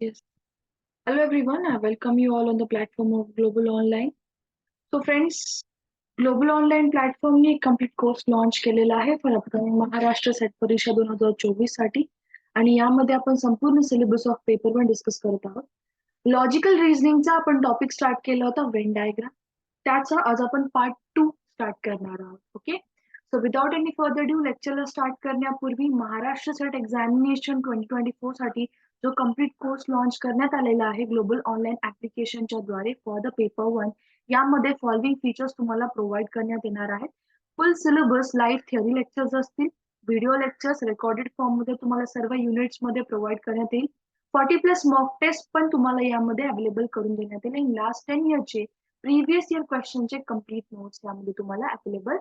Yes. Hello everyone. I welcome you all on the platform of Global Online. So friends, global online प्लॅटफॉर्मने एक complete course launch केलेला आहे for upcoming Maharashtra set परीक्षा 2024 साठी आणि यामध्ये आपण संपूर्ण syllabus of paper one discuss करत आहोत. लॉजिकल रिझनिंगचा आपण टॉपिक स्टार्ट केला होता वेन डायग्राम. त्याचा आज आपण पार्ट 2 स्टार्ट करणार आहोत. Okay. So without any further due लेक्चरला स्टार्ट करण्यापूर्वी महाराष्ट्र सेट एक्झामिनेशन 2024 साठी जो कम्प्लीट कोर्स लॉन्च करण्यात आलेला आहे ग्लोबल ऑनलाईन ऍप्लिकेशनच्या द्वारे फॉर द पेपर वन, यामध्ये फॉलोइंग फीचर्स तुम्हाला प्रोव्हाइड करण्यात येणार आहेत. फुल सिलेबस, लाईव्ह थिअरी लेक्चर्स असतील, व्हिडिओ लेक्चर्स रेकॉर्डेड फॉर्म मध्ये तुम्हाला सर्व युनिट्स मध्ये प्रोव्हाइड करण्यात येईल. 40+ मॉक टेस्ट पण तुम्हाला यामध्ये अवेलेबल करून देण्यात येईल. लास्ट 10 इयरचे प्रिव्हियस इयर क्वेश्चनचे कम्प्लीट नोट्स यामध्ये तुम्हाला अवेलेबल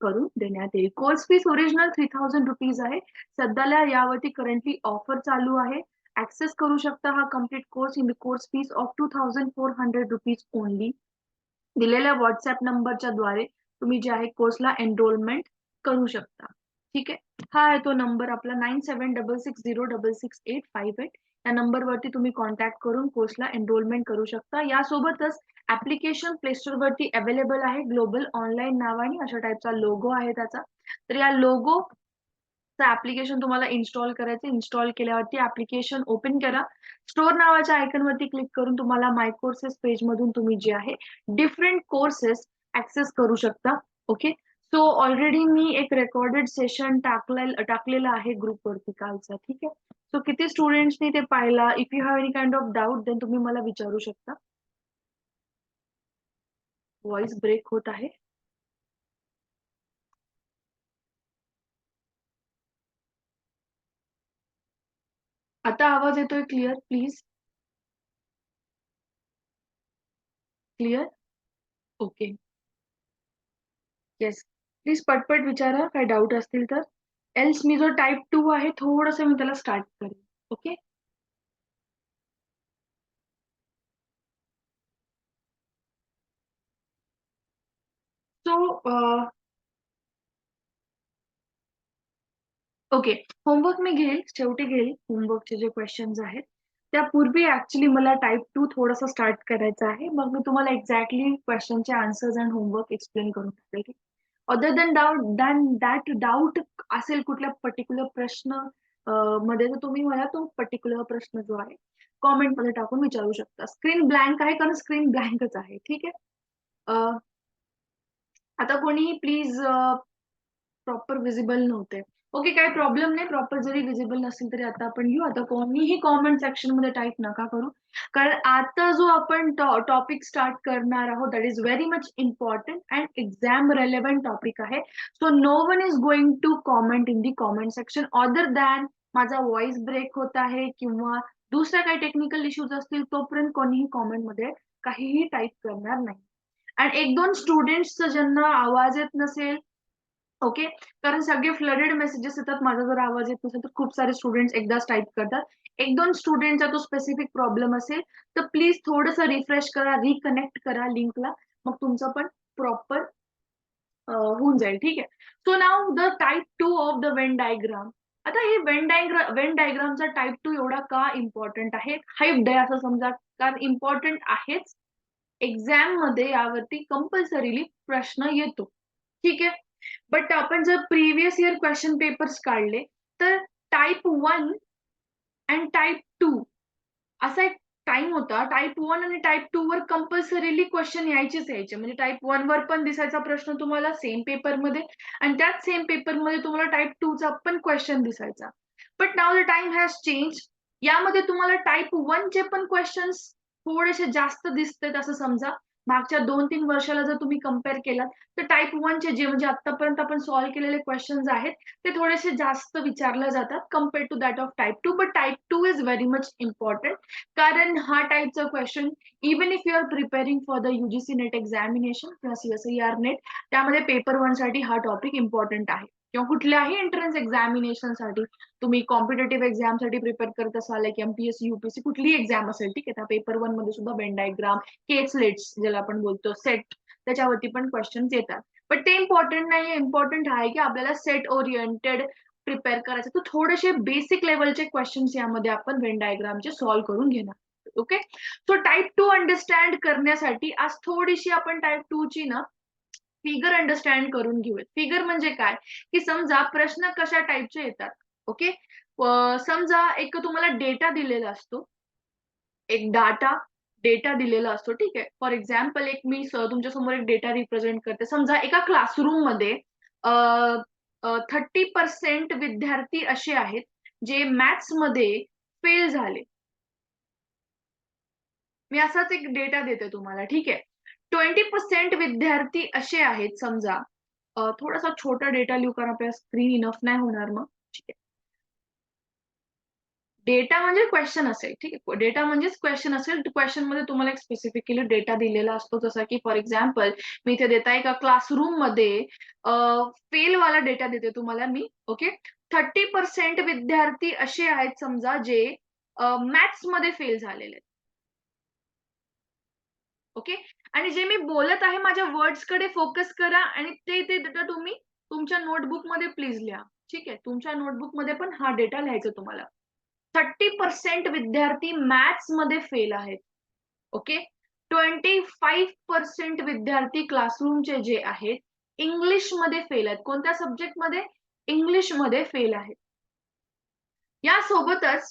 करून देण्यात येईल. कोर्स फीस ओरिजिनल 3000 रुपीज आहे. सध्याला यावरती करंटली ऑफर चालू आहे. ऍक्सेस करू शकता हा complete course in the course fees of 2400 rupees only. दिलेल्या व्हॉट्सअप नंबरच्या द्वारे तुम्ही जे आहे कोर्सला एनरोलमेंट करू शकता. ठीक आहे. हा आहे तो नंबर आपला 9766066858. या नंबरवरती तुम्ही कॉन्टॅक्ट करून कोर्सला एनरोलमेंट करू शकता. यासोबतच ऍप्लिकेशन प्ले स्टोर वरती अवेलेबल आहे ग्लोबल ऑनलाईन नावाने, अशा टाईपचा लोगो आहे त्याचा. तर या लोगो ऍप्लिकेशन तुम्हाला इन्स्टॉल करायचं. इन्स्टॉल केल्यावरती ऍप्लिकेशन ओपन करा. स्टोर नावाच्या आयकन वरती क्लिक करून तुम्हाला माय कोर्सेस पेज मधून तुम्ही जे आहे डिफरंट कोर्सेस ऍक्सेस करू शकता. ओके. सो ऑलरेडी मी एक रेकॉर्डेड सेशन टाकलेला आहे ग्रुपवरती कालचा. ठीक आहे. सो किती स्टुडंट्सनी ते पाहिला? If you have any kind of doubt then तुम्ही मला विचारू शकता. व्हॉइस ब्रेक होत आहे. आता आवाज येतोय clear? Please. Clear? Okay. Yes. Please पटपट विचारा काय डाऊट असतील तर. एल्स मी जो टाइप 2 आहे थोडंसं मी त्याला स्टार्ट करेन. ओके. So okay. होमवर्क मी घेईल, शेवटी घेईल होमवर्कचे जे क्वेश्चन्स आहेत. त्यापूर्वी ऍक्च्युली मला टाइप 2 थोडासा स्टार्ट करायचा आहे. मग मी तुम्हाला एक्झॅक्टली क्वेश्चनचे आन्सर्स अँड होमवर्क एक्सप्लेन करून टाकेल. अदर दॅट डाऊट असेल कुठल्या पर्टिक्युलर प्रश्न मध्ये, तर तुम्ही मला तो पर्टिक्युलर प्रश्न जो आहे कॉमेंट मध्ये टाकून विचारू शकता. स्क्रीन ब्लँक आहे कारण स्क्रीन ब्लँकच आहे. ठीक आहे. आता कोणीही प्लीज प्रॉपर विजिबल नव्हते. ओके, काही प्रॉब्लेम नाही. प्रॉपर जरी विजिबल नसेल तरी आता आपण घेऊ. आता कोणीही कॉमेंट सेक्शन मध्ये टाईप नका करू, कारण आता जो आपण टॉपिक स्टार्ट करणार आहोत that is very much important and exam relevant topic आहे. So no one is going to comment in the comment section other than माझा व्हॉइस ब्रेक होत आहे किंवा दुसऱ्या काही टेक्निकल इश्यूज असतील तोपर्यंत कोणीही कॉमेंट मध्ये काहीही टाईप करणार नाही. आणि एक दोन स्टुडंट्सचा ज्यांना आवाज येत नसेल, ओके, कारण सगळे फ्लडेड मेसेजेस येतात, माझा जर आवाज येत नसेल तर खूप सारे स्टुडंट्स एकदाच टाईप करतात. एक दोन स्टुडंटचा तो स्पेसिफिक प्रॉब्लेम असेल तर प्लीज थोडंसं रिफ्रेश करा, रिकनेक्ट करा लिंकला, मग तुमचं पण प्रॉपर होऊन जाईल. ठीक आहे. So now the type 2 of the Venn diagram. आता हे वेन डायग्रामचा टाईप 2 एवढा का इम्पॉर्टंट आहे? हाईप आहे असं समजा, कारण इम्पॉर्टंट आहेच. एक्झाम मध्ये यावरती कंपल्सरीली प्रश्न येतो. ठीक आहे. बट आपण जर प्रिव्हियस इयर क्वेश्चन पेपर्स काढले तर टाईप 1 अँड टाईप 2 असा एक टाइम होता. टाईप 1 आणि टाईप 2 वर कंपल्सरीली क्वेश्चन यायचे. म्हणजे टाईप 1 वर पण दिसायचा प्रश्न तुम्हाला सेम पेपरमध्ये आणि त्याच सेम पेपरमध्ये तुम्हाला टाईप 2 चा पण क्वेश्चन दिसायचा. But now the time has change. यामध्ये तुम्हाला टाईप 1 चे पण क्वेश्चन्स थोडेसे जास्त दिसतात असं समजा. मागच्या 2-3 वर्षाला जर तुम्ही कंपेअर केलात तर टाईप 1 चे जे म्हणजे आतापर्यंत आपण सॉल्व्ह केलेले क्वेश्चन्स आहेत ते थोडेसे जास्त विचारले जातात compared to that of type 2. But type 2 is very much important, कारण हा टाईपचा question even if you are preparing for the UGC NET examination किंवा CSIR नेट, त्यामध्ये पेपर 1 साठी हा टॉपिक इम्पॉर्टंट आहे. किंवा कुठल्याही एंट्रन्स एक्झामिनेशन साठी तुम्ही कॉम्पिटेटिव्ह एक्झाम साठी प्रिपेअर करत असाल, लाईक MPSC UPSC कुठलीही एक्झाम असेल, ठीक आहे, त्या पेपर 1 मध्ये सुद्धा वेन डायग्राम, केसलेट्स ज्याला आपण बोलतो सेट, त्याच्यावरती पण क्वेश्चन्स येतात. बट ते इम्पॉर्टंट नाहीये. इम्पॉर्टंट आहे की आपल्याला सेट ओरिएंटेड प्रिपेअर करायचं, तर थोडेसे बेसिक लेवलचे क्वेश्चन्स यामध्ये आपण व्हेन डायग्रामचे सॉल्व्ह करून घेणार. ओके, सो टाईप 2 अंडरस्टँड करण्यासाठी आज थोडीशी आपण टाईप 2 ची ना फिगर अंडरस्टँड करून घेऊयात. फिगर म्हणजे काय, की समजा प्रश्न कशा टाईपचे येतात. ओके, समजा एक तुम्हाला डेटा दिलेला असतो, एक डेटा दिलेला असतो, ठीक आहे. फॉर एक्झाम्पल एक मी तुमच्या समोर एक डेटा रिप्रेझेंट करते. समजा एका क्लासरूम मध्ये 30% विद्यार्थी असे आहेत जे मॅथ्स मध्ये फेल झाले. मी असाच एक डेटा देते तुम्हाला, ठीक आहे. 20% विद्यार्थी असे आहेत समजा. थोडासा छोटा डेटा लिहू कारण आपल्या स्क्रीन इनफ नाही होणार मग. ठीक आहे. डेटा म्हणजे क्वेश्चन असेल, ठीक आहे. डेटा म्हणजेच क्वेश्चन असेल. क्वेश्चन मध्ये तुम्हाला एक स्पेसिफिकली डेटा दिलेला असतो, जसा की फॉर एक्झाम्पल मी इथे देत आहे का क्लासरूम मध्ये फेल वाला डेटा देते तुम्हाला मी. ओके, 30% विद्यार्थी असे आहेत समजा जे मॅथ्स मध्ये फेल झालेले आहेत. ओके, आणि जे मी बोलत आहे माझ्या वर्ड्स कडे फोकस करा आणि ते ते डेटा तुम्ही तुमच्या नोटबुक मध्ये प्लीज लिहा. ठीक आहे, तुमच्या नोटबुक मध्ये पण हा डेटा लिहायचा तुम्हाला. 30% विद्यार्थी मॅथ्स मध्ये फेल आहेत. ओके, 25% विद्यार्थी क्लासरूमचे जे आहेत इंग्लिश मध्ये फेल आहेत. कोणत्या सब्जेक्ट मध्ये? इंग्लिश मध्ये फेल आहेत. यासोबतच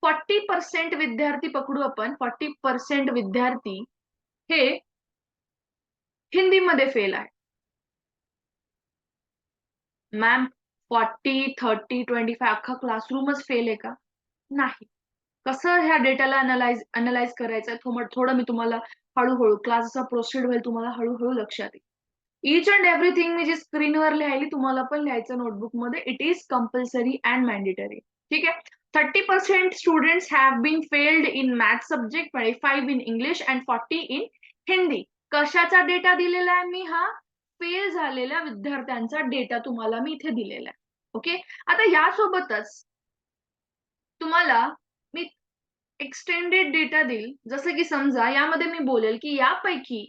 40% विद्यार्थी पकडू आपण. 40% विद्यार्थी हे हिंदीमध्ये फेल आहे. मॅम 40, 30, 25 अख्खा क्लासरूमच फेल आहे का? नाही. कसं ह्या डेटाला अनलाइज करायचं थोडं मी तुम्हाला हळूहळू क्लास जसा प्रोसीड होईल तुम्हाला हळूहळू लक्षात येईल. ईच अँड एव्हरीथिंग मी जी स्क्रीनवर लिहिली तुम्हाला पण लिहायचं नोटबुकमध्ये. It is compulsory and mandatory. ठीक आहे. 30% students have been failed in math subject, 25 in English and 40 in Hindi. कशाचा डेटा दिलेला आहे मी? हा फेल झालेल्या विद्यार्थ्यांचा डेटा तुम्हाला मी इथे दिलेला आहे. ओके, आता यासोबतच तुम्हाला मी एक्सटेंडेड डेटा देईल. जसं की समजा यामध्ये मी बोलेल की यापैकी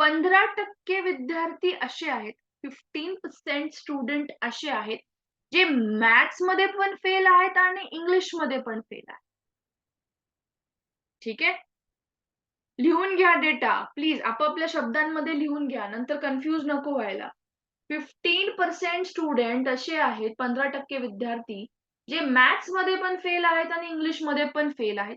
15% विद्यार्थी असे आहेत, 15% स्टुडंट असे आहेत जे मॅथ्स मध्ये पण फेल आहेत आणि इंग्लिश मध्ये पण फेल आहेत. ठीक आहे, लिहून घ्या डेटा प्लीज. आपापल्या शब्दांमध्ये लिहून घ्या, नंतर कन्फ्यूज नको व्हायला. 15% स्टुडंट असे आहेत, 15% विद्यार्थी जे मॅथ्स मध्ये पण फेल आहेत आणि इंग्लिश मध्ये पण फेल आहेत.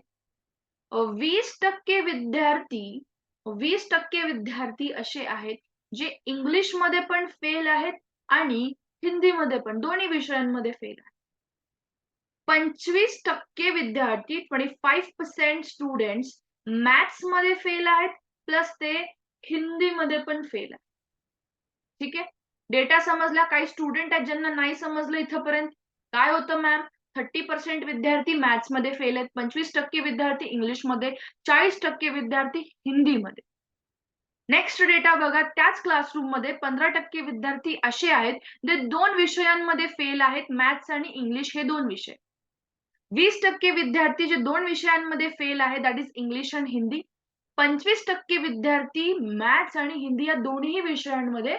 20% विद्यार्थी 20% विद्यार्थी असे आहेत जे इंग्लिश मध्ये पण फेल आहेत आणि हिंदीमध्ये पण, दोन्ही विषयांमध्ये फेल आहेत. 25% विद्यार्थी 25% स्टुडंट्स मॅथ्स मध्ये फेल आहेत प्लस ते हिंदीमध्ये पण फेल आहेत. ठीक आहे, डेटा समजला. काही स्टुडंट आहेत ज्यांना नाही समजलं इथपर्यंत. काय होतं मॅम? 30% विद्यार्थी मॅथ्स मध्ये फेल आहेत, 25% विद्यार्थी इंग्लिशमध्ये, 40% विद्यार्थी हिंदीमध्ये. नेक्स्ट डेटा बघा. त्याच क्लासरूम मध्ये 15% विद्यार्थी असे आहेत जे 2 विषयांमध्ये फेल आहेत, मॅथ्स आणि इंग्लिश हे 2 विषय. 20% विद्यार्थी जे 2 विषयांमध्ये फेल आहेत, दॅट इज इंग्लिश आणि हिंदी. 25% विद्यार्थी मॅथ्स आणि हिंदी या दोन्ही विषयांमध्ये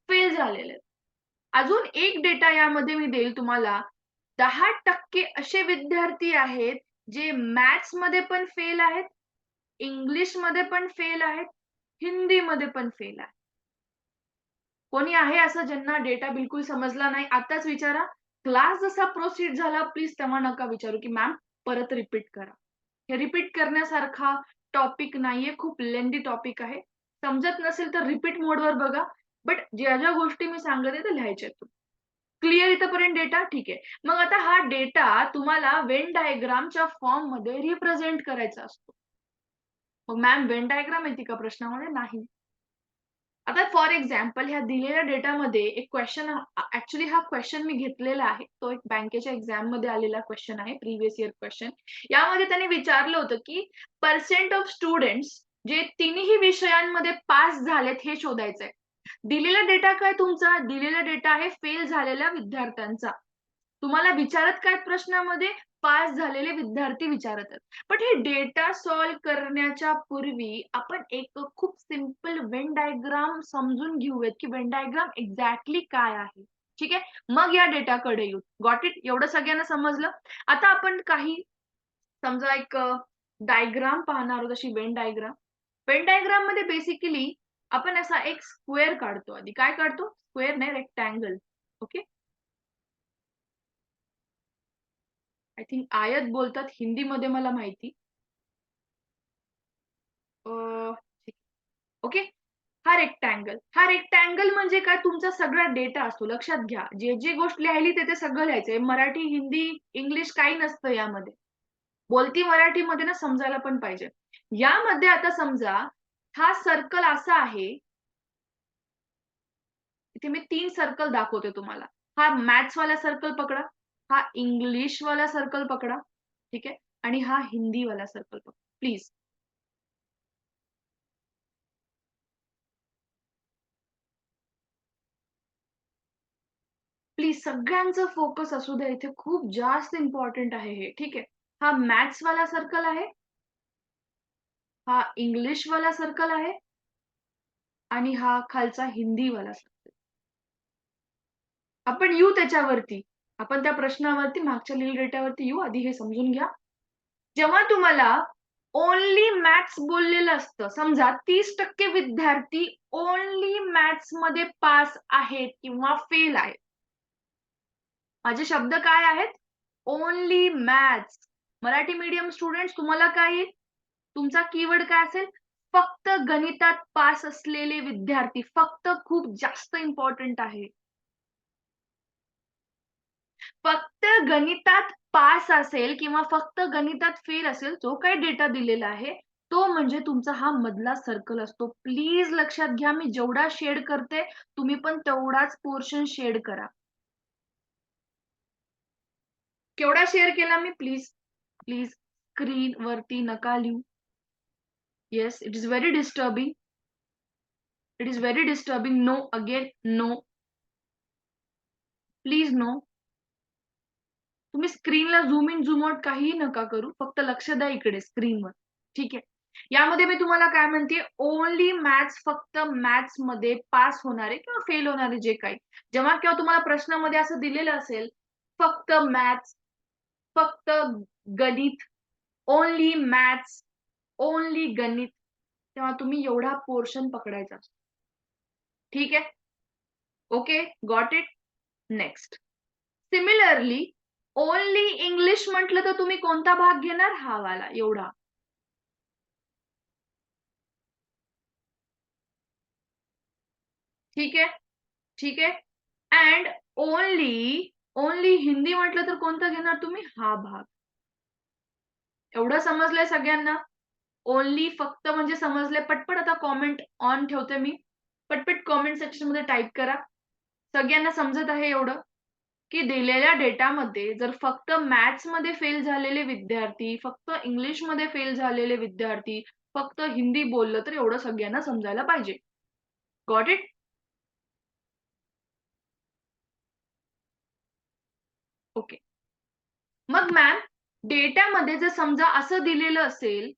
फेल झालेले आहेत. अजून एक डेटा यामध्ये मी देईल तुम्हाला. 10% असे विद्यार्थी आहेत जे मॅथ्स मध्ये पण फेल आहेत, इंग्लिश मध्ये पण फेल आहेत, हिंदीमध्ये पण फेल आहे. कोणी आहे असं ज्यांना डेटा बिलकुल समजला नाही? आताच विचारा. क्लास जसा प्रोसीड झाला प्लीज तेव्हा नका विचारू की मॅम परत रिपीट करा. हे रिपीट करण्यासारखा टॉपिक नाहीये, खूप लेंदी टॉपिक आहे. समजत नसेल तर रिपीट मोडवर बघा. बट ज्या ज्या गोष्टी मी सांगते त्या लिहायच्या आहेत. क्लिअर इथपर्यंत डेटा? ठीक आहे. मग आता हा डेटा तुम्हाला वेन डायग्रामच्या फॉर्म मध्ये रिप्रेझेंट करायचा असतो. मग मॅम वेन डायग्राम येते का प्रश्नामध्ये? नाही. आता फॉर एक्झाम्पल ह्या दिलेल्या डेटामध्ये एक क्वेश्चन, ऍक्च्युली हा क्वेश्चन मी घेतलेला आहे. तो एक बँकेच्या एक्झाम मध्ये आलेला क्वेश्चन आहे, प्रिव्हियस इयर क्वेश्चन. यामध्ये त्यांनी विचारलं होतं की पर्सेंट ऑफ स्टुडंट्स जे तिन्ही विषयांमध्ये पास झालेत हे शोधायचंय. दिलेला डेटा काय तुमचा? दिलेला डेटा आहे फेल झालेल्या विद्यार्थ्यांचा. तुम्हाला विचारत काय प्रश्नामध्ये? पास झालेले विद्यार्थी विचारत आहेत. पण हे डेटा सॉल्व्ह करण्याच्या पूर्वी आपण एक खूप सिंपल वेन डायग्राम समजून घेऊयात की वेन डायग्राम एक्झॅक्टली काय आहे. ठीक आहे. मग या डेटाकडे येऊ. Got it? एवढं सगळ्यांना समजलं? आता आपण काही समजा एक डायग्राम पाहणार आहोत, अशी वेन डायग्राम. वेन डायग्राम मध्ये बेसिकली आपण असा एक स्क्वेअर काढतो आधी. काय काढतो? स्क्वेअर नाही, रेक्टँगल. ओके. आय थिंक आयत बोलतात हिंदीमध्ये मला माहिती. ओके. हा रेक्टँगल म्हणजे काय? तुमचा सगळा डेटा असतो. लक्षात घ्या. जे गोष्ट लिहिली ते सगळं लिहायचंय. मराठी, हिंदी, इंग्लिश काही नसतं यामध्ये. बोलती मराठीमध्ये ना समजायला पण पाहिजे. यामध्ये आता समजा हा सर्कल असा आहे. इथे मी 3 सर्कल दाखवते तुम्हाला. हा मॅथ्स वाला सर्कल पकडा. हा इंग्लिश वाला सर्कल पकडा. ठीक आहे? आणि हा हिंदी वाला सर्कल पकडा. प्लीज. प्लीज सगळ्यांचं फोकस असू द्या इथे. खूप जास्त इम्पॉर्टंट आहे हे. ठीक आहे? हा मॅथ्स वाला सर्कल आहे. हा इंग्लिश वाला सर्कल आहे. आणि हा खालचा हिंदी वाला सर्कल. आपण येऊ त्याच्यावरती. आपण त्या प्रश्नावरती, मागच्या लिहिलेल्या डेटावरती येऊ. आधी हे समजून घ्या. जेव्हा तुम्हाला ओन्ली मॅथ्स बोललेलं असतं, समजा 30% विद्यार्थी ओन्ली मॅथ्स मध्ये पास आहेत किंवा फेल आहेत. माझे शब्द काय आहेत? Only maths. Marathi medium students तुम्हाला काय येईल? तुमचा कीवर्ड काय असेल? फक्त गणितात पास असलेले विद्यार्थी. फक्त खूप जास्त इम्पॉर्टंट आहे. फक्त गणितात पास असेल किंवा फक्त गणितात फेल असेल, जो काही डेटा दिलेला आहे, तो म्हणजे तुमचा हा मधला सर्कल असतो. प्लीज लक्षात घ्या, मी जेवढा शेड करते, तुम्ही पण तेवढाच पोर्शन शेड करा. केवढा शेअर केला मी? प्लीज प्लीज स्क्रीन वरती नका लिहू. Yes, it is very disturbing. It is very disturbing. No, again no. Please no. तुम्ही स्क्रीनला झूम इन झूम आउट काहीही नका करू. फक्त लक्ष द्या इकडे स्क्रीनवर. ठीक आहे. यामध्ये मी तुम्हाला काय म्हणते, ओन्ली मॅथ्स, फक्त मॅथ्स मध्ये पास होणारे किंवा फेल होणारे जे काही. जेव्हा केव्हा तुम्हाला प्रश्नामध्ये असं दिलेलं असेल, फक्त मॅथ्स, फक्त गणित, ओन्ली मॅथ्स, ओन्ली गणित, तेव्हा तुम्ही एवढा पोर्शन पकडायचा. ठीक आहे? Okay, got it? Next. Similarly only English म्हटलं तर तुम्ही कोणता भाग घेणार? हा वाला, एवढा. ठीक आहे? ठीक आहे? अँड ओन्ली ओन्ली हिंदी म्हटलं तर कोणता घेणार तुम्ही? हा भाग. एवढं समजलंय सगळ्यांना? ओन्ली फक्त म्हणजे समजले. पटपट आता कॉमेंट ऑन ठेवते मी. पटपट कॉमेंट सेक्शन मध्ये टाइप करा. सगळ्यांना समजत आहे एवढं? की दिलेल्या डेटामध्ये जर फक्त मॅथ्स मध्ये फेल झालेले विद्यार्थी, फक्त इंग्लिश मध्ये फेल झालेले विद्यार्थी, फक्त हिंदी बोललं तर एवढं सगळ्यांना समजायला पाहिजे. Got it? ओके. मग मॅम, डेटामध्ये जर समजा असं दिलेलं असेल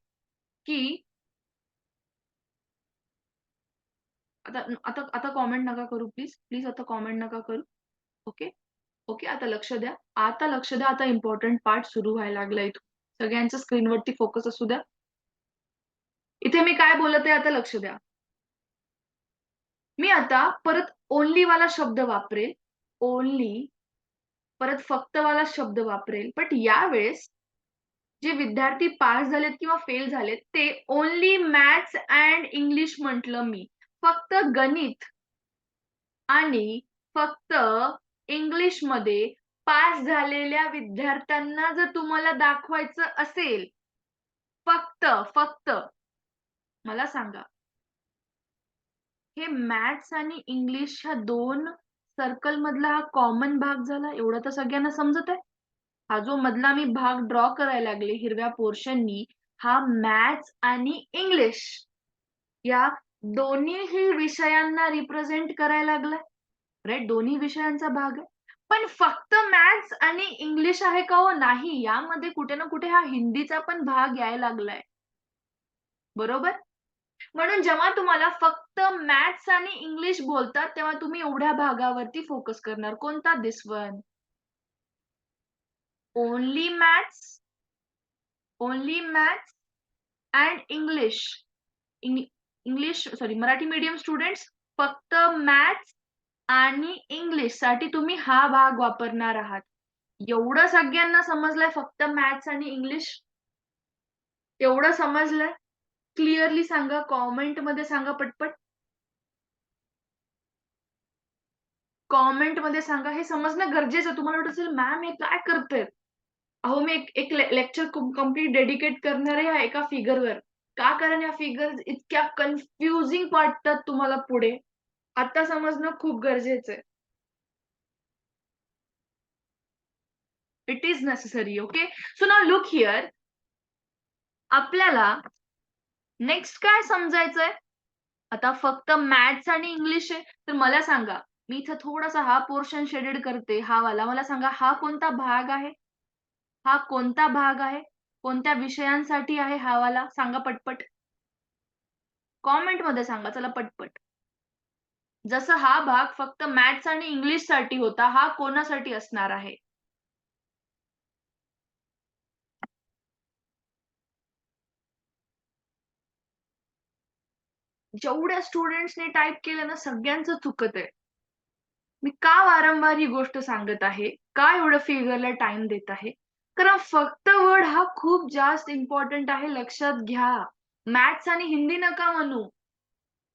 की आता आता आता कॉमेंट नका करू प्लीज. प्लीज आता कॉमेंट नका करू. ओके. ओके, आता लक्ष द्या. आता लक्ष द्या. आता इम्पॉर्टंट पार्ट सुरू व्हायला लागला इथून. सगळ्यांच्या स्क्रीनवरती फोकस असू द्या. इथे मी काय बोलत आहे आता लक्ष द्या. मी आता परत ओन्ली वाला शब्द वापरेल. ओन्ली, परत फक्त वाला शब्द वापरेल. बट यावेळेस जे विद्यार्थी पास झालेत किंवा फेल झालेत ते ओन्ली मॅथ्स अँड इंग्लिश म्हटलं मी. फक्त गणित आणि फक्त इंग्लिशमध्ये पास झालेल्या विद्यार्थ्यांना जर तुम्हाला दाखवायचं असेल, फक्त फक्त मला सांगा, हे मॅथ्स आणि इंग्लिश ह्या 2 सर्कल मधला हा कॉमन भाग झाला. एवढं तर सगळ्यांना समजत आहे? हा जो मधला मी भाग ड्रॉ करायला लागले हिरव्या पोर्शननी, हा मॅथ्स आणि इंग्लिश या दोन्हीही विषयांना रिप्रेझेंट करायला लागलाय. राइट? दोन्ही विषयांचा भाग आहे. पण फक्त मॅथ्स आणि इंग्लिश आहे का हो? नाही. यामध्ये कुठे ना कुठे हा हिंदीचा पण भाग यायला लागलाय. बरोबर? म्हणून जेव्हा तुम्हाला फक्त मॅथ्स आणि इंग्लिश बोलतात, तेव्हा तुम्ही एवढ्या भागावरती फोकस करणार. कोणता? This one. Only maths, only maths and English. English sorry Marathi medium students फक्त मॅथ्स आणि इंग्लिश साठी तुम्ही हा भाग वापरणार आहात. एवढं सगळ्यांना समजलंय फक्त मॅथ्स आणि इंग्लिश? एवढं समजलंय? क्लिअरली सांगा, कॉमेंटमध्ये सांगा पटपट. कॉमेंटमध्ये सांगा. हे समजणं गरजेचं आहे. तुम्हाला वाटत असेल, मॅम हे काय करतायत? अहो, मी एक लेक्चर कंप्लीट डेडिकेट करणार आहे ह्या एका फिगरवर. का? कारण या फिगर्स इतक्या कन्फ्युजिंग वाटतात तुम्हाला पुढे. आता समजणं खूप गरजेचं आहे. It is necessary. Okay. So now look here. आपल्याला नेक्स्ट काय समजायचंय? आता फक्त मॅथ्स आणि इंग्लिश आहे, तर मला सांगा, मी इथं थोडासा हा पोर्शन शेडेड करते, हा वाला. मला सांगा, हा कोणता भाग आहे? हा कोणता भाग आहे? कोणत्या विषयांसाठी आहे हा वाला? सांगा पटपट. कॉमेंटमध्ये सांगा चला पटपट. जसं हा भाग फक्त मॅथ्स आणि इंग्लिशसाठी होता, हा कोणासाठी असणार आहे? जेवढ्या स्टुडंट्सने टाइप केलं ना, सगळ्यांचं चुकत आहे. मी का वारंवार ही गोष्ट सांगत आहे? का एवढं फिगरला टाइम देत आहे? कारण फक्त वर्ड हा खूप जास्त इम्पॉर्टंट आहे, लक्षात घ्या. मॅथ्स आणि हिंदी नका म्हणू.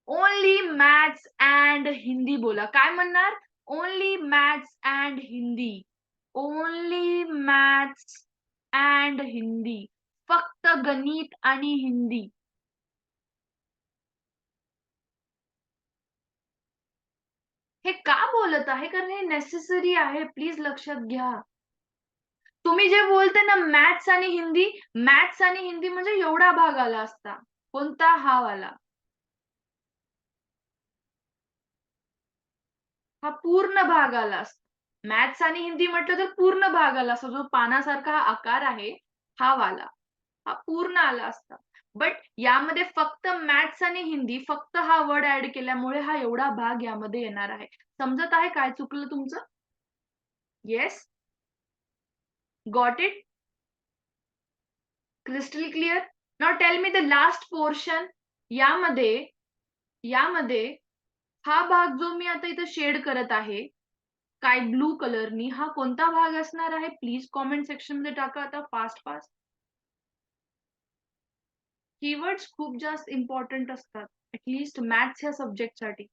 ओन्ली मॅथ्स अँड हिंदी बोला. काय म्हणणार? Only maths and Hindi. Only maths and Hindi. फक्त गणित आणि हिंदी. हे का बोलत आहे? कारण हे नेसेसरी आहे. प्लीज लक्षात घ्या. तुम्ही जे बोलते ना मॅथ्स आणि हिंदी म्हणजे एवढा भाग आला असता. कोणता? हा वाला. हा पूर्ण भाग आला असता. मॅथ्स आणि हिंदी म्हटलं तर पूर्ण भाग आला असता. जो पानासारखा हा आकार आहे, हा वाला. हा पूर्ण आला असता. बट यामध्ये फक्त मॅथ्स आणि हिंदी फक्त हा वर्ड ऍड केल्यामुळे हा एवढा भाग यामध्ये येणार आहे. समजत आहे काय चुकलं तुमचं? Yes? Got it? Crystal clear? Now tell me the last portion. यामध्ये यामध्ये हा भाग जो मी आता इथं शेड करत आहे, स्काय ब्लू कलरनी, हा कोणता भाग असणार आहे? प्लीज कॉमेंट सेक्शनमध्ये टाका आता फास्ट फास्ट. कीवर्ड्स खूप जास्त इम्पॉर्टंट असतात, ऍटलीस्ट मॅथ्स ह्या सब्जेक्टसाठी.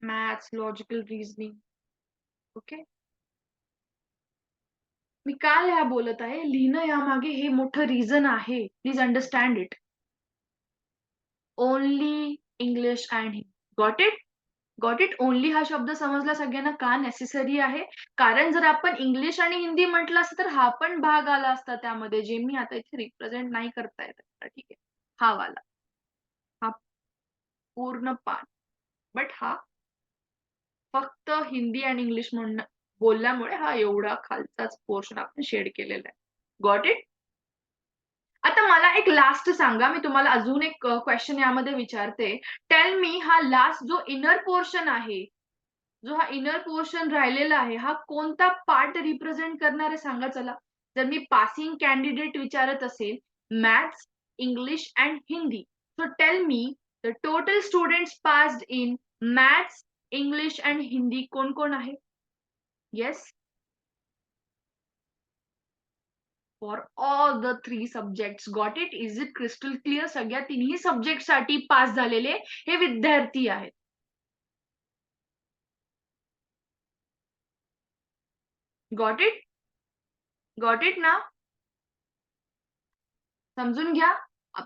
Maths, logical reasoning. ओके. मी का ह्या बोलत आहे? लिहिणं यामागे हे मोठं रिझन आहे. Please understand it. Only English and Hindi. Got it? Got it? Only हा शब्द समजला सगळ्यांना का नेसेसरी आहे? कारण जर आपण इंग्लिश आणि हिंदी म्हटलं असतं तर हा पण भाग आला असता त्यामध्ये, जे मी आता इथे रिप्रेझेंट नाही करता येत. ठीक आहे. हा वाला. हा पूर्ण पान. बट हा फक्त हिंदी आणि इंग्लिश म्हणणं बोलल्यामुळे हा एवढा खालचाच पोर्शन आपण शेड केलेला आहे. Got it? आता मला एक लास्ट सांगा, मी तुम्हाला अजून एक क्वेश्चन यामध्ये विचारते. टेल मी, हा लास्ट जो इनर पोर्शन आहे, जो हा इनर पोर्शन राहिलेला आहे, हा कोणता पार्ट रिप्रेझेंट करणार आहे सांगा चला. जर मी पासिंग कॅन्डिडेट विचारत असेल, maths, English and Hindi. So tell me the total students passed in maths, English and Hindi कोण कोण आहे? Yes? For all the 3 subjects. Got it? Is it crystal clear? सगळ्या तिन्ही सब्जेक्टसाठी पास झालेले हे विद्यार्थी आहेत. Got it? गॉट इट ना? समजून घ्या.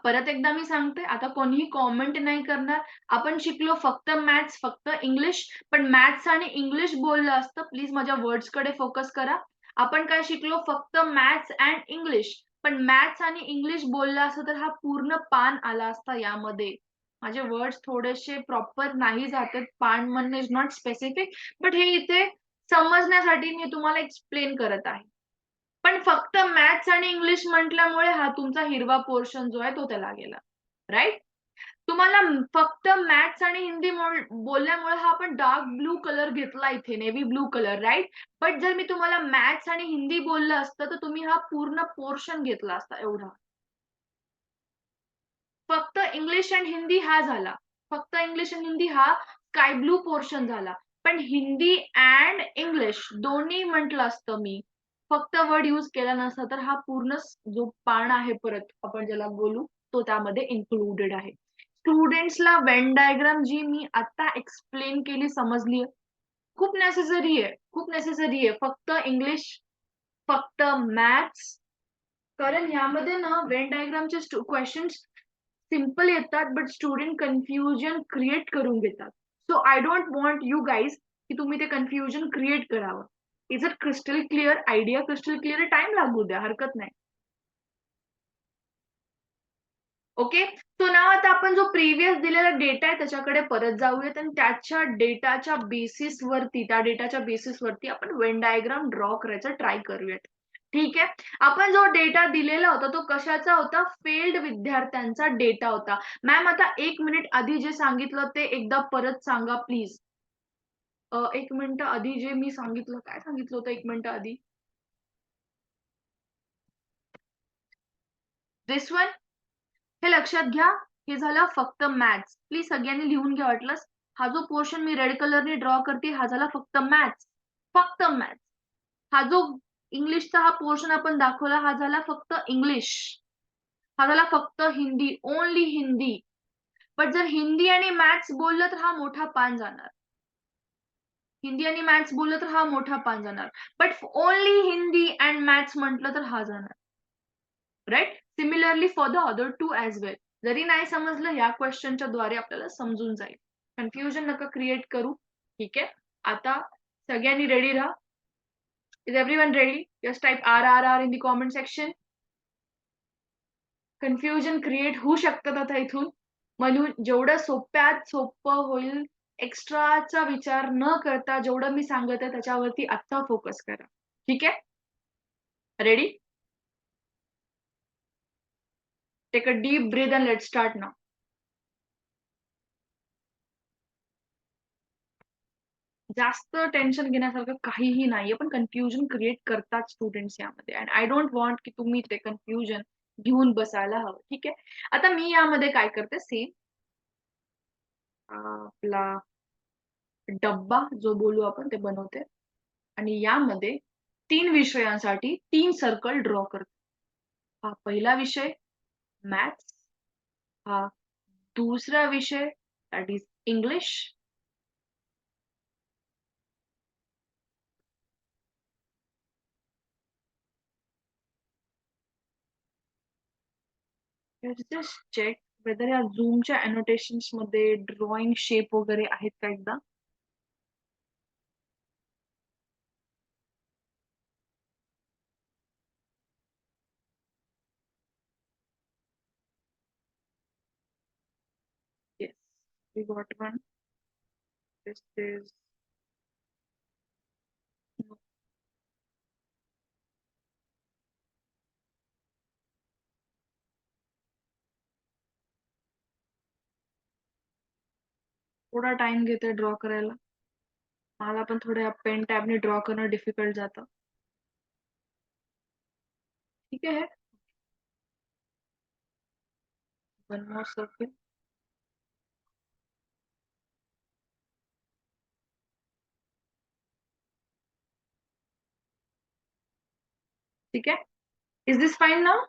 परत एकदा मी सांगते, आता कोणीही कॉमेंट नाही करणार. आपण शिकलो फक्त मॅथ्स, फक्त इंग्लिश. पण मॅथ्स आणि इंग्लिश बोललं असतं. प्लीज माझ्या वर्ड्सकडे फोकस करा. आपण काय शिकलो? फक्त मॅथ्स अँड इंग्लिश. पण मॅथ्स आणि इंग्लिश बोललं असतं तर हा पूर्ण पान आला असता यामध्ये. माझे वर्ड्स थोडेसे प्रॉपर नाही जात आहेत. पान म्हणणं इज नॉट स्पेसिफिक, बट हे इथे समजण्यासाठी मी तुम्हाला एक्सप्लेन करत आहे. पण फक्त मॅथ्स आणि इंग्लिश म्हटल्यामुळे हा तुमचा हिरवा पोर्शन जो आहे तो त्याला गेला, राईट? तुम्हाला फक्त मॅथ्स आणि हिंदी बोलल्यामुळे हा आपण डार्क ब्लू कलर घेतला इथे, navy blue colour, right? But जर मी तुम्हाला मॅथ्स आणि हिंदी बोललं असतं तर तुम्ही हा पूर्ण पोर्शन घेतला असता एवढा. फक्त इंग्लिश अँड हिंदी हा झाला. फक्त इंग्लिश अँड हिंदी हा स्काय ब्लू पोर्शन झाला. पण हिंदी अँड इंग्लिश दोन्ही म्हटलं असतं मी, फक्त वर्ड यूज केला नसता तर हा पूर्ण जो पान आहे परत आपण ज्याला बोलू तो त्यामध्ये इन्क्लुडेड आहे. स्टुडंट्सला वेन डायग्राम जी मी आता एक्सप्लेन केली समजली खूप नेसेसरी आहे, खूप नेसेसरी आहे. फक्त इंग्लिश, फक्त मॅथ्स, कारण ह्यामध्ये ना वेन डायग्रामचे क्वेश्चन्स सिंपल येतात बट स्टुडंट कन्फ्युजन क्रिएट करून घेतात. So I don't want you guys की तुम्ही ते कन्फ्युजन क्रिएट करावं. Is it crystal clear? Idea crystal clear? Time लागू द्या, हरकत नाही. ओके, सो नाव आता आपण जो प्रिव्हियस दिलेला डेटा आहे त्याच्याकडे परत जाऊयात आणि त्याच्या डेटाच्या बेसिसवरती, त्या डेटाच्या बेसिसवरती आपण वेन डायग्राम ड्रॉ करायचा ट्राय करूयात. ठीक आहे. आपण जो डेटा दिलेला होता तो कशाचा होता? फेल्ड विद्यार्थ्यांचा डेटा होता. मॅम आता 1 मिनिट आधी जे सांगितलं ते एकदा परत सांगा प्लीज. 1 मिनिट आधी जे मी सांगितलं, काय सांगितलं होतं 1 मिनिट आधी? दिस वन? हे लक्षात घ्या, हे झालं फक्त मॅथ्स. प्लीज सगळ्यांनी लिहून घ्या वाटलंस. हा जो पोर्शन मी रेड कलरने ड्रॉ करते हा झाला फक्त मॅथ्स. फक्त मॅथ्स. हा जो इंग्लिशचा हा पोर्शन आपण दाखवला हा झाला फक्त इंग्लिश. हा झाला फक्त हिंदी, ओन्ली हिंदी. पण जर हिंदी आणि मॅथ्स बोललं तर हा मोठा पान जाणार. हिंदी आणि मॅथ्स बोललं तर हा मोठा पान जाणार. But only Hindi and maths म्हटलं तर हा जाणार. Right? Similarly for the other two as well. जरी नाही समजलं या क्वेश्चनच्या द्वारे आपल्याला समजून जाईल. कन्फ्युजन नका क्रिएट करू. ठीक आहे? आता सगळ्यांनी रेडी राहा. Is everyone ready? Just type RRR in the comment section. Confusion create होऊ शकतात आता इथून. म्हणून जेवढं सोप्यात सोपं होईल, एक्स्ट्राचा विचार न करता जेवढं मी सांगत आहे त्याच्यावरती आत्ता फोकस करा. ठीक आहे? Ready? Take a deep breath and let's start now. जास्त टेन्शन घेण्यासारखं काहीही नाहीये, पण कन्फ्युजन क्रिएट करतात स्टुडंट्स यामध्ये अँड आय डोंट वॉन्ट की तुम्ही ते कन्फ्युजन घेऊन बसायला हवं. ठीक आहे? आता मी यामध्ये काय करते सेम आपला डब्बा जो बोलू आपण ते बनवते आणि यामध्ये 3 विषयांसाठी 3 सर्कल ड्रॉ करते. हा पहिला विषय मॅथ्स, हा दुसरा विषय that is English, let's just check whether या झूमच्या अनोटेशन्स मध्ये ड्रॉइंग शेप वगैरे आहेत का एकदा. Yes, we got one. This is थोडा टाइम घेते ड्रॉ करायला. मला पण थोड्या पेन टॅबने ड्रॉ करणं डिफिकल्ट जातं. ठीक आहे. One more circle. ठीक आहे. इज दिस फाईन नाव?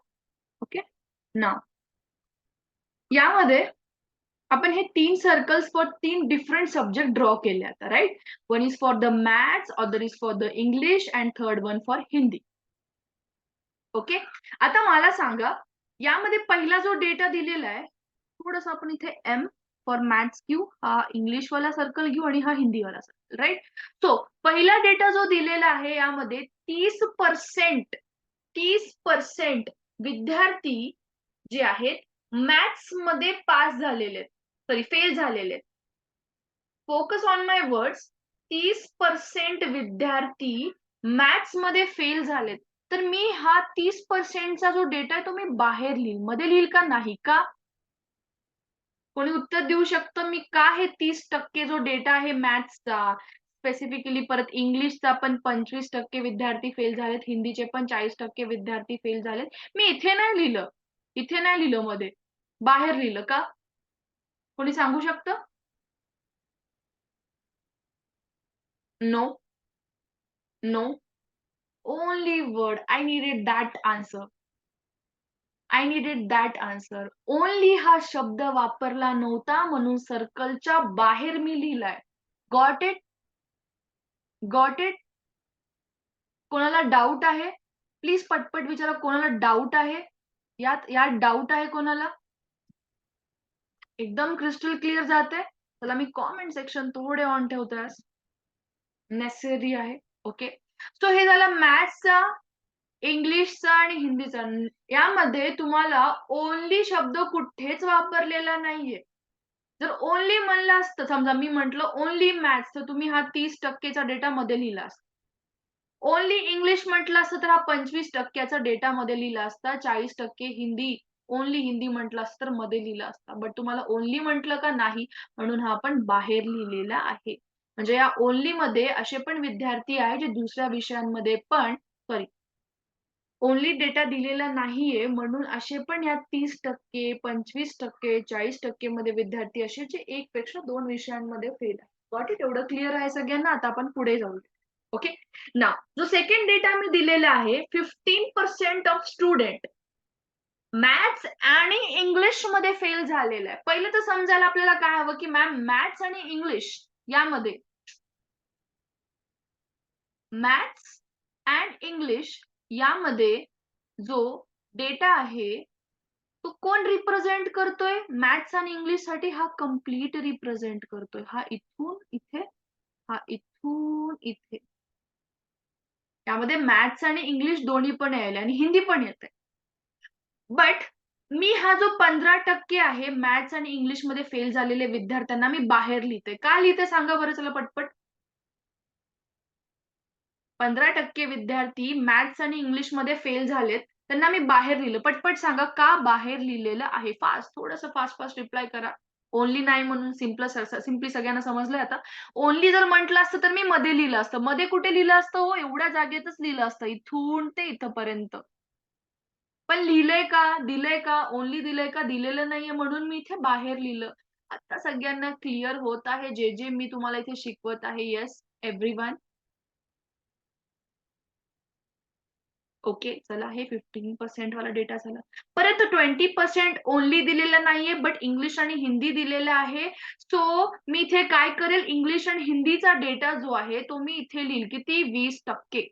ओके. नाव यामध्ये आपण हे 3 circles for 3 different subject draw केले आता, right? One is for the maths, other is for the English and third one for Hindi. Okay. आता मला सांगा यामध्ये पहिला जो डेटा दिलेला आहे थोडंसं आपण इथे एम फॉर मॅथ्स घेऊ, हा इंग्लिश वाला सर्कल घेऊ आणि हा हिंदी वाला सर्कल, राईट? सो पहिला डेटा जो दिलेला आहे यामध्ये 30% विद्यार्थी जे आहेत मॅथ्स मध्ये पास झालेले आहेत, सॉरी फेल झालेले आहेत. Focus on my words. 30% विद्यार्थी मॅथ्स मध्ये फेल झालेत. तर मी हा 30%चा जो डेटा आहे तो मी बाहेर लिहील, मध्ये लिहील का नाही? का? कोणी उत्तर देऊ शकतं मी का हे 30% जो डेटा आहे मॅथ्सचा, स्पेसिफिकली परत इंग्लिशचा पण 25% विद्यार्थी फेल झालेत, हिंदीचे पण 40% विद्यार्थी फेल झालेत. मी इथे नाही लिहिलं. इथे नाही लिहिलं मध्ये. बाहेर लिहिलं का? कोणी सांगू शकतं? No, no. Only word. I needed that answer. I needed that answer. Only हा शब्द वापरला नव्हता म्हणून सर्कलच्या बाहेर मी लिहिलाय. Got it? Got it? कोणाला डाऊट आहे? प्लीज पटपट विचारा कोणाला डाऊट आहे? यात यात डाऊट आहे कोणाला? एकदम क्रिस्टल क्लिअर जातंय? चला मी कमेंट सेक्शन थोडे ऑन ठेवते आज. नेसेसरी आहे. ओके. सो हे झालं मॅथ्सचा, इंग्लिशचा आणि हिंदीचा. यामध्ये तुम्हाला ओन्ली शब्द कुठेच वापरलेला नाहीये. जर ओन्ली म्हणलं असतं, समजा मी म्हटलं ओन्ली मॅथ्स, तर तुम्ही हा 30% चा डेटा मध्ये लिहिला असता. ओन्ली इंग्लिश म्हटलं असतं तर हा 25% चा डेटा मध्ये लिहिला असता. 40% हिंदी, ओन्ली हिंदी म्हटलं असतं तर मध्ये लिहिलं असतं. बट तुम्हाला ओन्ली म्हटलं का नाही, म्हणून हा आपण बाहेर लिहिलेला आहे. म्हणजे या ओन्ली मध्ये असे पण विद्यार्थी आहेत जे दुसऱ्या विषयांमध्ये पण सॉरी ओन्ली डेटा दिलेला नाहीये म्हणून असे पण या 30%, 25%, 40% मध्ये विद्यार्थी असे जे 1 पेक्षा 2 विषयांमध्ये फेल आहेत. Got it? एवढं क्लिअर आहे सगळ्यांना? आता आपण पुढे जाऊया. ओके. नाऊ जो सेकंड डेटा मी दिलेला आहे 15% ऑफ स्टुडंट मॅथ्स आणि इंग्लिशमध्ये फेल झालेलं आहे. पहिलं तर समजायला आपल्याला काय हवं, की मॅम मॅथ्स आणि इंग्लिश यामध्ये मॅथ्स अँड इंग्लिश यामध्ये जो डेटा आहे, तो कोण रिप्रेझेंट करतोय? मॅथ्स आणि इंग्लिशसाठी हा कंप्लीट रिप्रेझेंट करतोय. हा इथून इथे, हा इथून इथे. यामध्ये मॅथ्स आणि इंग्लिश दोन्ही पण यायला आणि हिंदी पण येते. बट मी हा जो 15% आहे मॅथ्स आणि इंग्लिशमध्ये फेल झालेले विद्यार्थ्यांना मी बाहेर लिहिते. का लिहिते सांगा बरं चला पटपट? 15% विद्यार्थी मॅथ्स आणि इंग्लिशमध्ये फेल झालेत. त्यांना मी बाहेर लिहिलं. पटपट सांगा का बाहेर लिहिलेलं आहे? थोडंसं फास्ट रिप्लाय करा. ओन्ली नाही म्हणून सिम्पली सगळ्यांना समजलंय आता. ओन्ली जर म्हटलं असतं तर मी मध्ये लिहिलं असतं. मध्ये कुठे लिहिलं असतं हो? एवढ्या जागेतच लिहिलं असतं. इथून ते इथपर्यंत. पण लिहिलंय का? दिलंय का? ओन्ली दिलंय का? दिलेलं नाहीये म्हणून मी इथे बाहेर लिहिलं. आता सगळ्यांना क्लिअर होत आहे जे मी तुम्हाला इथे शिकवत आहे. Yes everyone. ओके. चला हे 15% वाला डेटा झाला. परत 20% ओन्ली दिलेला नाहीये, बट इंग्लिश आणि हिंदी दिलेलं आहे. सो मी इथे काय करेल, इंग्लिश आणि हिंदीचा डेटा जो आहे, तो मी इथे लिहील. किती? 20%.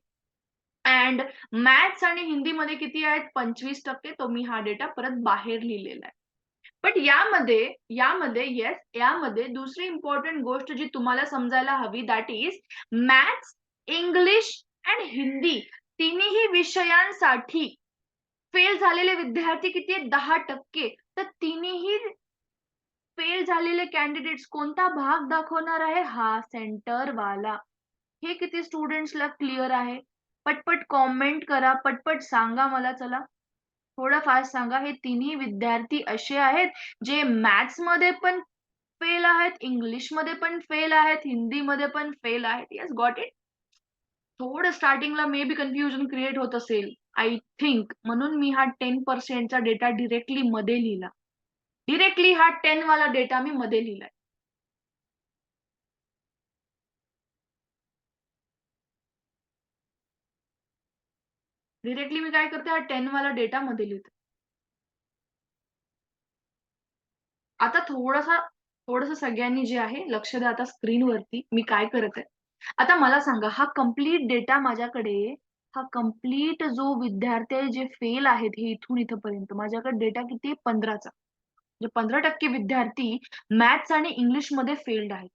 अँड मॅथ्स आणि हिंदीमध्ये किती आहेत? 25%. तो मी हा डेटा परत बाहेर लिहिलेला आहे. बट यामध्ये येस, यामध्ये दुसरी इम्पोर्टंट गोष्ट जी तुम्हाला समजायला हवी that is maths, English and Hindi तिन्ही विषयांसाठी फेल झालेले विद्यार्थी किती आहेत? 10%. तर तिन्ही फेल झालेले कॅन्डिडेट्स कोणता भाग दाखवणार आहे? हा सेंटरवाला. हे किती स्टुडंट्सला क्लिअर आहे? पटपट कॉमेंट करा. पटपट सांगा मला चला. थोडं फास्ट सांगा. हे तिन्ही विद्यार्थी असे आहेत जे मॅथ्समध्ये पण फेल आहेत, इंग्लिशमध्ये पण फेल आहेत, हिंदीमध्ये पण फेल आहेत. Yes, got it? थोडं स्टार्टिंगला मे बी कन्फ्युजन क्रिएट होत असेल. आय थिंक म्हणून मी हा 10% चा डेटा डायरेक्टली मध्ये लिहिला. डायरेक्टली हा 10 वाला डेटा मी मध्ये लिहिलाय. डायरेक्टली मी काय करते, हा 10 वाला डेटा मध्ये लिहिते. आता थोडंसं सगळ्यांनी जे आहे लक्ष द्या आता स्क्रीनवरती मी काय करत आहे. आता मला सांगा हा कंप्लीट डेटा माझ्याकडे हा कंप्लीट जो विद्यार्थी आहे जे फेल आहेत हे इथून इथपर्यंत माझ्याकडे डेटा किती आहे 15चा. म्हणजे 15% विद्यार्थी मॅथ्स आणि इंग्लिशमध्ये फेल्ड आहेत.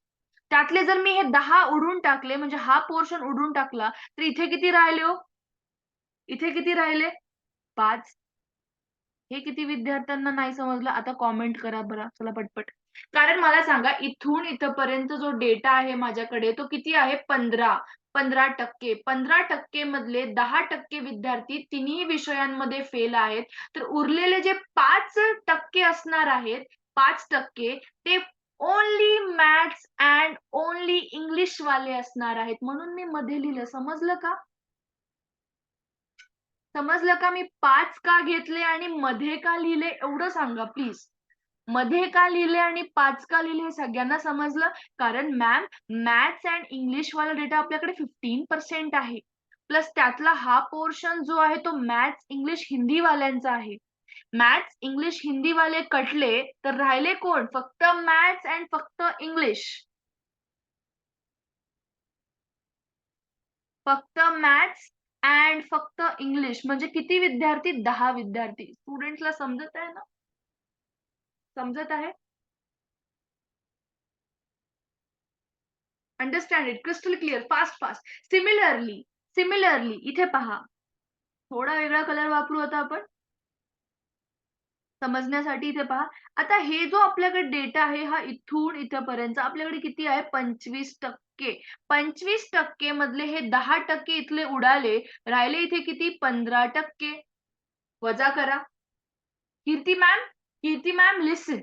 त्यातले जर मी हे 10 उडवून टाकले म्हणजे हा पोर्शन उडवून टाकला तर इथे किती राहिले हो? इथे किती राहिले? 5. हे किती विद्यार्थ्यांना नाही समजलं? आता कॉमेंट करा बरं. चला पटपट. कारण मला सांगा इथून इथपर्यंत जो डेटा आहे माझ्याकडे तो किती आहे 15% 15% मधले 10% विद्यार्थी तिन्ही विषयांमध्ये फेल आहेत. तर उरलेले जे 5% असणार आहेत 5% ते only maths and only English वाले असणार आहेत. म्हणून मी मध्ये लिहिलं. समजलं का? समजलं का? मी 5 का घेतले आणि मध्ये का लिहिले एवढं सांगा प्लीज. मध्ये का लिहिले आणि 5 का लिहिले हे सगळ्यांना समजलं? कारण मॅम मॅथ्स अँड इंग्लिशवाला डेटा आपल्याकडे 15% आहे. प्लस त्यातला हा पोर्शन जो आहे तो मॅथ्स, इंग्लिश, हिंदीवाल्यांचा आहे. मॅथ्स, इंग्लिश, हिंदीवाले कटले तर राहिले कोण? फक्त मॅथ्स अँड फक्त इंग्लिश. फक्त मॅथ्स अँड फक्त इंग्लिश म्हणजे किती विद्यार्थी? 10 विद्यार्थी. स्टुडंट्सला समजत आहे ना? समजत आहे? Understand it crystal clear fast fast. Similarly इथे पहा. थोडा वेगळा कलर वापरू आता आपण समजण्यासाठी. इथे पहा. आता हे जो आपल्याकडे डेटा आहे हा इथून इथपर्यंत आपल्याकडे किती आहे 25%. 25% मधले हे 10% इथले उडाले. राहिले इथे किती 15%. वजा करा. Kirti ma'am listen,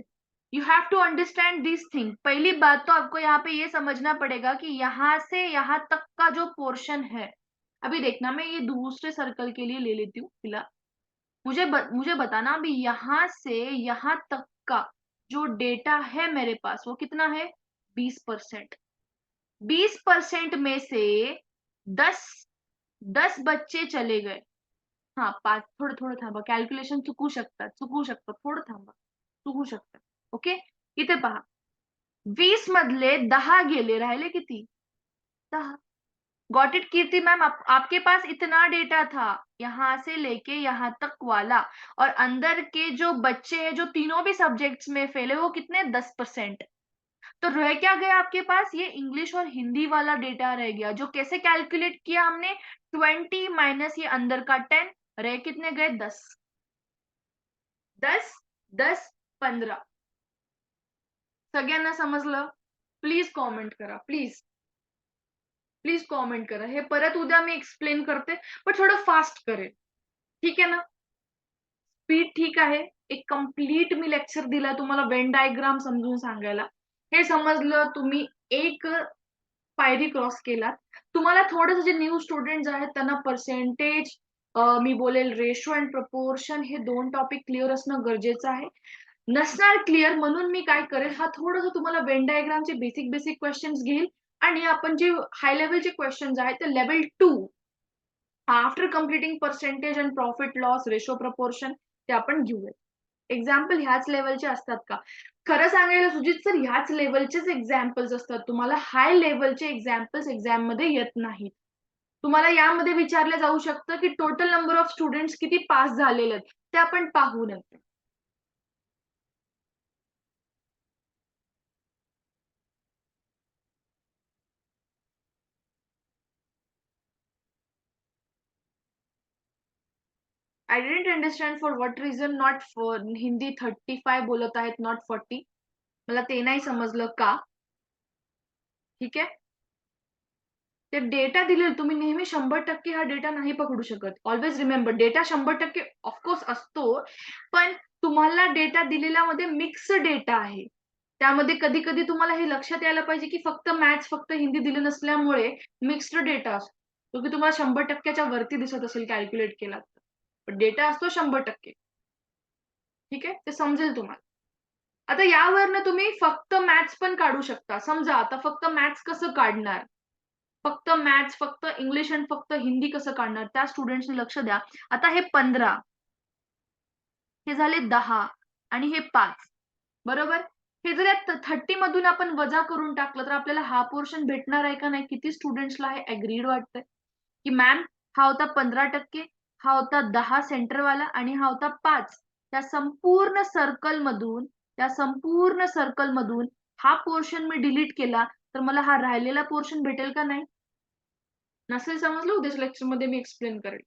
you have to understand this thing. पहली बात तो आपको यहाँ पे ये समझना पड़ेगा कि यहाँ से यहाँ तक का जो पोर्शन है, अभी देखना मैं ये दूसरे सर्कल के लिए ले लेती हूँ फिलहाल. मुझे बताना अभी यहाँ से यहाँ तक का जो डेटा है मेरे पास वो कितना है 20%. 20% में से 10 10 बच्चे चले गए. हां, 5 थोडं थांबा. कॅल्क्युलेशन चुकू शकतात. थोडं थांबा. चुकू शकतात. ओके. इथे पहा. 20 मधले 10 गेले. राहिले किती? 10. Got it Kirti ma'am? आपके पास इतना डेटा था यहाँ से लेके यहाँ तक वाला और अंदर के जो बच्चे हैं जो तीनों भी सब्जेक्ट्स में फेल है वो कितने 10%. तो रह क्या गया आपके पास? ये इंग्लिश और हिंदी वाला डेटा रह गया जो कैसे कैलकुलेट किया हमने 20 माइनस ये अंदर का 10 रह कितने गए 10. 10 10 15. सगळ्यांना समजलं? प्लीज कॉमेंट करा. प्लीज कॉमेंट करा. हे परत उद्या मी एक्सप्लेन करते पण थोडं फास्ट करेल. ठीक आहे ना? स्पीड ठीक आहे. एक कंप्लीट मी लेक्चर दिला तुम्हाला वेन डायग्राम समजून सांगायला. हे समजलं तुम्ही एक पायरी क्रॉस केलात. तुम्हाला थोडंसं जे न्यू स्टुडंट्स आहेत त्यांना पर्सेंटेज मी बोलेल रेशो अँड प्रपोर्शन हे 2 टॉपिक क्लिअर असणं गरजेचं आहे. नसणार क्लिअर म्हणून मी काय करेल हा थोडंसं तुम्हाला वेन डायग्रामचे बेसिक क्वेश्चन्स घेईल आणि आपण जे हाय लेव्हलचे क्वेश्चन्स आहेत ते level 2 after completing percentage and profit loss ratio proportion ते आपण घेऊयात. एक्झाम्पल ह्याच लेव्हलचे असतात का? खरं सांगायला सुजित सर ह्याच लेव्हलचेच एक्झाम्पल्स असतात. तुम्हाला हाय लेव्हलचे एक्झाम्पल्स एक्झाममध्ये येत नाहीत. तुम्हाला यामध्ये विचारलं जाऊ शकतं की टोटल नंबर ऑफ स्टुडंट्स किती पास झालेले आहेत. ते आपण पाहू नंतर. I didn't understand for what reason not for Hindi 35 बोलत आहेत नॉट 40. मला ते नाही समजलं का. ठीक आहे. ते डेटा दिलेलं तुम्ही नेहमी 100% हा डेटा नाही पकडू शकत. ऑलवेज रिमेंबर डेटा 100% ऑफकोर्स असतो. पण तुम्हाला डेटा दिलेल्यामध्ये मिक्स डेटा आहे. त्यामध्ये कधी-कधी तुम्हाला हे लक्षात यायला पाहिजे की फक्त मॅथ्स, फक्त हिंदी दिलं नसल्यामुळे मिक्स्ड डेटा असतो. तो की तुम्हाला 100% च्या वरती दिसत असेल कॅल्क्युलेट केला तर. पण डेटा असतो 100%. ठीक आहे? ते समजेल तुम्हाला. आता यावरनं तुम्ही फक्त मॅथ्स पण काढू शकता. समजा आता फक्त मॅथ्स कसं काढणार? फक्त मॅथ्स, फक्त इंग्लिश आणि फक्त हिंदी कसं काढणार? त्या स्टुडंट्सनी लक्ष द्या. आता हे 15 हे झाले 10 आणि हे 5 बरोबर? हे जर या 30 मधून आपण वजा करून टाकलं तर आपल्याला हा पोर्शन भेटणार आहे का नाही? किती स्टुडंट्सला हे अग्रीड वाटतंय? की मॅम हा होता 15%, हा होता 10 सेंटरवाला आणि हा होता 5. त्या संपूर्ण सर्कलमधून हा पोर्शन मी डिलीट केला तर मला हा राहिलेला पोर्शन भेटेल का नाही? नसेल समजलं उद्याच्या लेक्चरमध्ये मी एक्सप्लेन करेल.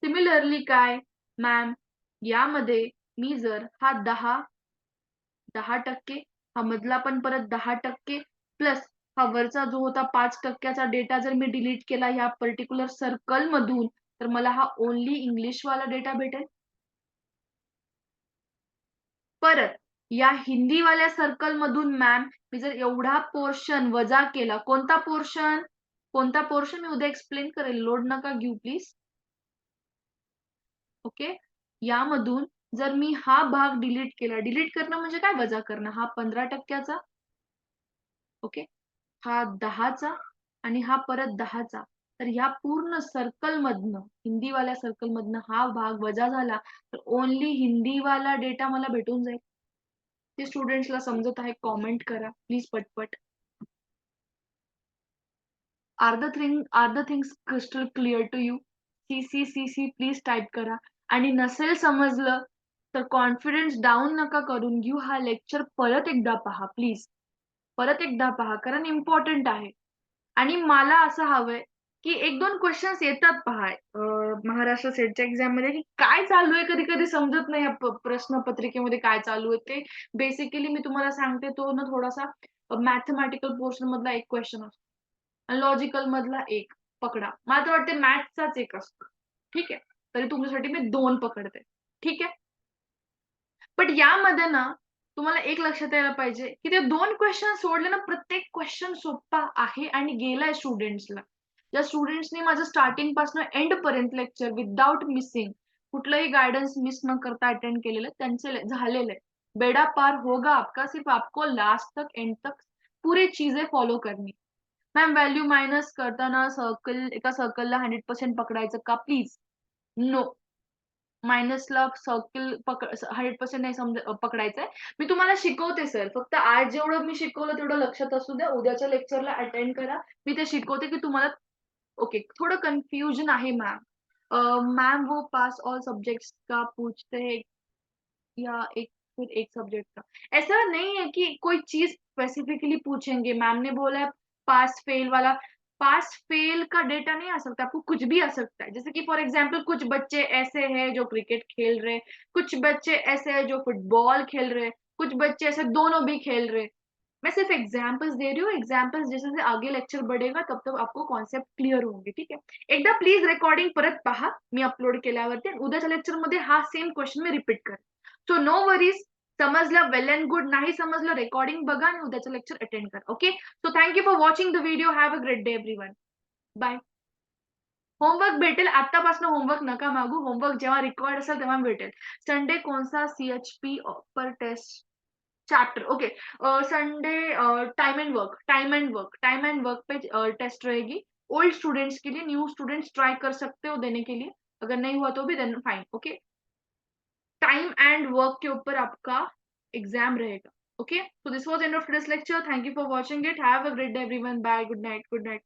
सिमिलरली काय? मॅम यामध्ये मी जर हा 10 10%, हा मधला पण परत 10% प्लस हा वरचा जो होता 5%चा डेटा जर मी डिलीट केला ह्या पर्टिक्युलर सर्कल मधून, तर मला हा ओन्ली इंग्लिश वाला डेटा भेटेल. परत या हिंदीवाल्या सर्कल मधून मॅम मी जर एवढा पोर्शन वजा केला, कोणता पोर्शन? कोणता पोर्शन मी उद्या एक्सप्लेन करेल, लोड नका घेऊ प्लीज. ओके. यामधून जर मी हा भाग डिलीट केला, डिलीट करणं म्हणजे काय वजा करणं, हा 15%चा, ओके, हा 10चा आणि हा परत 10चा. तर ह्या पूर्ण सर्कल मधनं, हिंदीवाल्या सर्कल मधनं हा भाग वजा झाला, तर ओन्ली हिंदीवाला डेटा मला भेटून जाईल. ते स्टुडंट्सला समजत आहे, कॉमेंट करा प्लीज पटपट. Are the things crystal clear to you? See please type करा. आणि नसेल समजलं तर कॉन्फिडन्स डाऊन नका करून घेऊ. हा लेक्चर परत एकदा पहा प्लीज. परत एकदा पहा कारण इम्पॉर्टंट आहे. आणि मला असं हवंय की 1-2 क्वेश्चन्स येतात पहा महाराष्ट्र सेटच्या एक्झाममध्ये की काय चालू आहे कधी-कधी समजत नाही या प्रश्नपत्रिकेमध्ये काय चालू आहे ते. बेसिकली मी तुम्हाला सांगते तो ना थोडासा मॅथेमॅटिकल पोर्शन मधला एक क्वेश्चन असतो. लॉजिकल मधला एक पकडा. मला तर वाटते मॅथ्सचाच एक असतो. ठीक आहे. तरी तुमच्यासाठी मी 2 पकडते. ठीक आहे. बट यामध्ये ना तुम्हाला एक लक्षात यायला पाहिजे, की ते 2 क्वेशन सोडले ना प्रत्येक क्वेशन सोप्पा आहे आणि गेलाय स्टुडंट्सला. ज्या स्टुडंट्सनी माझं स्टार्टिंगपासून एंडपर्यंत लेक्चर विथआऊट मिसिंग कुठलंही गाईडन्स मिस न करता अटेंड केलेलं त्यांचे झालेलं आहे. बेड़ा पार होगा आपका, सिर्फ आपको लास्ट तक एंड तक पूरी चीजें फॉलो करनी. मॅम व्हॅल्यू मायनस करताना एका सर्कलला 100% पकडायचं का प्लीज? नो. मायनसला सर्कल 100% नाही पकडायचंय. मी तुम्हाला शिकवते सर. फक्त आज जेवढं मी शिकवलं तेवढं लक्षात असू द्या. उद्याच्या लेक्चरला अटेंड करा. मी ते शिकवते की तुम्हाला ओके, थोडं कन्फ्यूजन आहे मैम। मैम वो पास ऑल सब्जेक्ट्स का पूछते हैं या एक फिर एक सब्जेक्ट का? ऐसा नहीं है कि कोई चीज़ स्पेसिफिकली पूछेंगे। मैम ने बोला है पास फेल वाला, पास फेल का डेटा नहीं आ सकता, आपको कुछ भी आ सकता है। जैसे कि फॉर एग्जाम्पल कुछ बच्चे ऐसे हैं जो क्रिकेट खेल रहे हैं, कुछ बच्चे ऐसे हैं जो फुटबॉल खेल रहे हैं, कुछ बच्चे ऐसे दोनों भी खेल रहे हैं। मैं सिर्फ एग्जाम्पल्स दे रही हूँ, एग्जाम्पल्स जैसे-जसे आगे लेक्चर बढ़ेगा तब-तब आपको कॉन्सेप्ट क्लिअर होंगे, ठीक आहे. एकदा प्लीज रेकॉर्डिंग परत पहा, मी अपलोड केल्यावरती आणि उद्याच्या लेक्चरमध्ये हा सेम क्वेश्चन मी रिपीट करेन. सो नो वरीज, समजलं वेल अँड गुड, नाही समजलं रेकॉर्डिंग बघा आणि उद्याचं लेक्चर अटेंड करा. Okay? So thank you for watching the video. Have a great day everyone. Bye. Homework भेटेल. आत्तापासून होमवर्क नका मागू. होमवर्क जेव्हा रिक्वायर्ड असेल तेव्हा भेटेल. संडे कौन-सा सीएचपी पर test chapter okay Sunday time and work पे टेस्ट रहेगी ओल्ड स्टूडेंट्स के लिए न्यू स्टूडेंट्स ट्राई कर सकते हो देने के लिए अगर नहीं हुआ तो भी then fine okay time and work के ऊपर आपका एग्जाम रहेगा okay so this was end of today's lecture thank you for watching it have a great day everyone bye good Knight